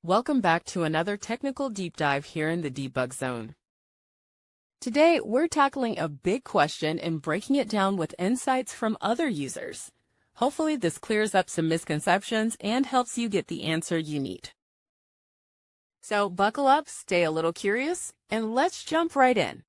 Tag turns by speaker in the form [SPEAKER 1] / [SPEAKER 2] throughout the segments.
[SPEAKER 1] Welcome back to another technical deep dive here in the debug zone. Today, we're tackling a big question and breaking it down with insights from other users. Hopefully, this clears up some misconceptions and helps you get the answer you need. So buckle up, stay a little curious, and let's jump right in.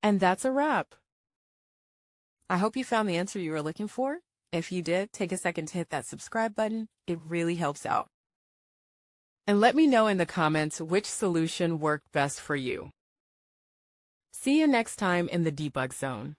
[SPEAKER 1] And that's a wrap. I hope you found the answer you were looking for. If you did, take a second to hit that subscribe button. It really helps out. And let me know in the comments which solution worked best for you. See you next time in the debug zone.